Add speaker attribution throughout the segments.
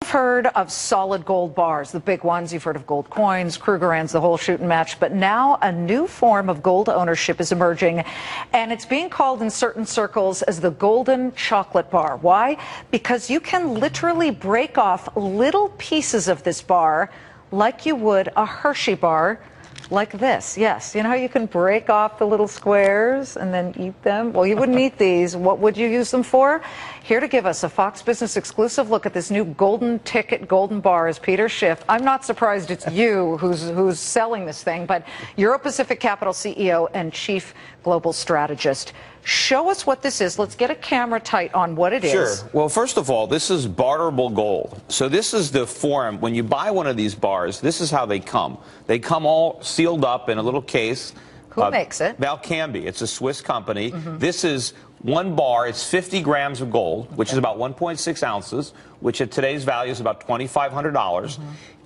Speaker 1: have heard of solid gold bars, the big ones. You've heard of gold coins, Krugerrands, the whole shoot and match. But now a new form of gold ownership is emerging, and it's being called in certain circles as the golden chocolate bar. Why? Because you can literally break off little pieces of this bar like you would a Hershey bar. Like this, yes. You know how you can break off the little squares and then eat them? Well, you wouldn't eat these. What would you use them for? Here to give us a Fox Business exclusive look at this new golden ticket, golden bar is Peter Schiff. I'm not surprised it's you who's selling this thing, but Euro Pacific Capital CEO and Chief Global Strategist. Show us what this is. Let's get a camera tight on what it is.
Speaker 2: Sure. Well, first of all, this is barterable gold. So this is the form. When you buy one of these bars, this is how they come. They come all sealed up in a little case.
Speaker 1: Who makes it?
Speaker 2: Valcambi. It's a Swiss company. This is one bar. It's 50 grams of gold, which is about 1.6 ounces, which at today's value is about $2,500.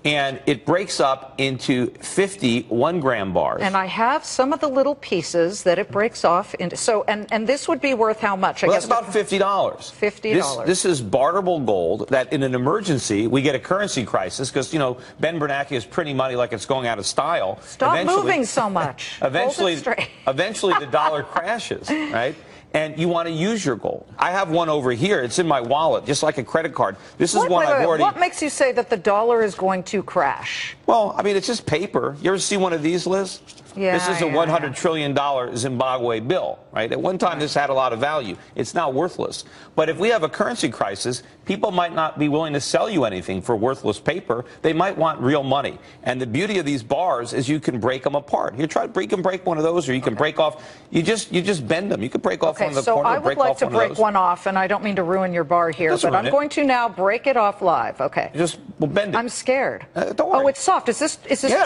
Speaker 2: And it breaks up into 50 1-gram bars.
Speaker 1: And I have some of the little pieces that it breaks off into. So, and this would be worth how much?
Speaker 2: Well, that's about $50.
Speaker 1: $50.
Speaker 2: This is barterable gold that in an emergency, we get a currency crisis because, you know, Ben Bernanke is printing money like it's going out of style.
Speaker 1: Stop moving so much.
Speaker 2: Eventually the dollar crashes, right? And you want to use your gold. I have one over here. It's in my wallet, just like a credit card. This is one I've already...
Speaker 1: What makes you say that the dollar is going to crash?
Speaker 2: Well, I mean, it's just paper. You ever see one of these, Liz?
Speaker 1: Yeah,
Speaker 2: this is a $100 trillion Zimbabwe bill, right? At one time, this had a lot of value. It's now worthless. But if we have a currency crisis, people might not be willing to sell you anything for worthless paper. They might want real money. And the beauty of these bars is you can break them apart. You can break one of those, or you can break off. You just bend them. You can break off one of the corner.
Speaker 1: So I would like to break one off, and I don't mean to ruin your bar here, but I'm going to now break it off live. Okay.
Speaker 2: We'll bend it.
Speaker 1: I'm scared.
Speaker 2: Don't worry.
Speaker 1: Oh, it's soft. Is this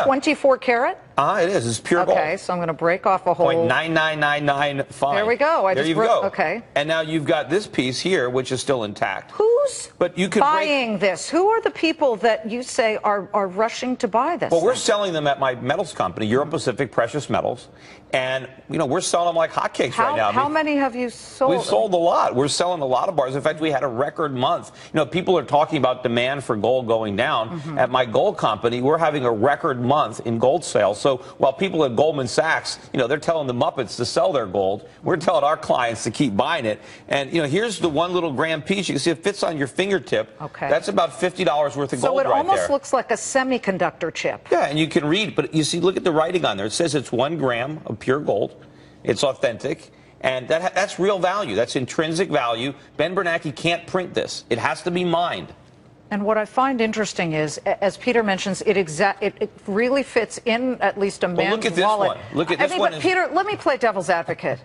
Speaker 1: 24 karat?
Speaker 2: It is. It's pure gold.
Speaker 1: Okay, so I'm going to break off a whole...
Speaker 2: 0.9999 fine.
Speaker 1: There we go.
Speaker 2: There you go.
Speaker 1: Okay.
Speaker 2: And now you've got this piece here, which is still intact.
Speaker 1: Who's buying this? Who are the people that you say are rushing to buy this?
Speaker 2: Well, we're selling them at my metals company, Euro Pacific Precious Metals, and you know we're selling them like hotcakes right now.
Speaker 1: How many have you sold?
Speaker 2: We've sold a lot. We're selling a lot of bars. In fact, we had a record month. You know, people are talking about demand for gold going down. At my gold company, we're having a record month in gold sales. So while people at Goldman Sachs, you know, they're telling the Muppets to sell their gold, we're telling our clients to keep buying it. And you know, here's the 1 little gram piece. You can see it fits on your fingertip.
Speaker 1: Okay.
Speaker 2: That's about $50 worth of gold right there.
Speaker 1: So it almost looks like a semiconductor chip.
Speaker 2: Yeah, and you can read, but you see, look at the writing on there. It says it's 1 gram of pure gold. It's authentic. And that's real value. That's intrinsic value. Ben Bernanke can't print this. It has to be mined.
Speaker 1: And what I find interesting is, as Peter mentions, it really fits in at least a man's wallet.
Speaker 2: Look at this one. Look at this one.
Speaker 1: But Peter, let me play devil's advocate.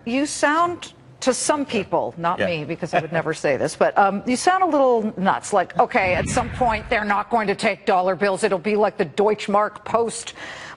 Speaker 1: You sound, to some people, not me, because I would never say this, but you sound a little nuts. Like, okay, at some point they're not going to take dollar bills. It'll be like the Deutschmark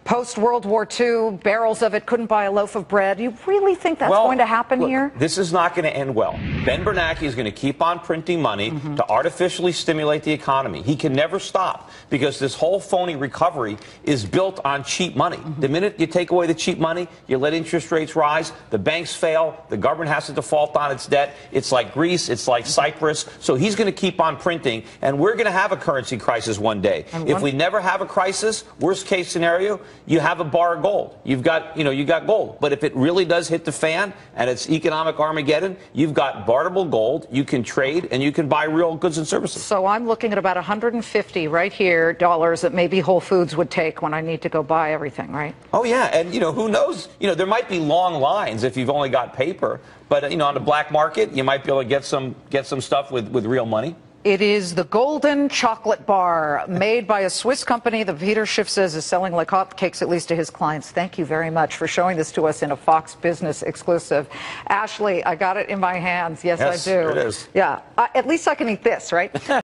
Speaker 1: post-World War II, barrels of it couldn't buy a loaf of bread. You really think that's going to happen here?
Speaker 2: This is not going to end well. Ben Bernanke is going to keep on printing money to artificially stimulate the economy. He can never stop because this whole phony recovery is built on cheap money. The minute you take away the cheap money, you let interest rates rise, the banks fail, the government has to default on its debt. It's like Greece, it's like Cyprus. So he's going to keep on printing, and we're going to have a currency crisis one day. If we never have a crisis, worst case scenario, you have a bar of gold. You've got, you got gold. But if it really does hit the fan and it's economic Armageddon, you've got barterable gold. You can trade and you can buy real goods and services.
Speaker 1: So I'm looking at about 150 right here dollars that maybe Whole Foods would take when I need to go buy everything, right?
Speaker 2: Oh yeah, and who knows? There might be long lines if you've only got paper, but on the black market, you might be able to get some stuff with real money.
Speaker 1: It is the golden chocolate bar made by a Swiss company that Peter Schiff says is selling like hotcakes, at least to his clients. Thank you very much for showing this to us in a Fox Business exclusive. Ashley, I got it in my hands. Yes, I do.
Speaker 2: It is.
Speaker 1: Yeah, at least I can eat this, right?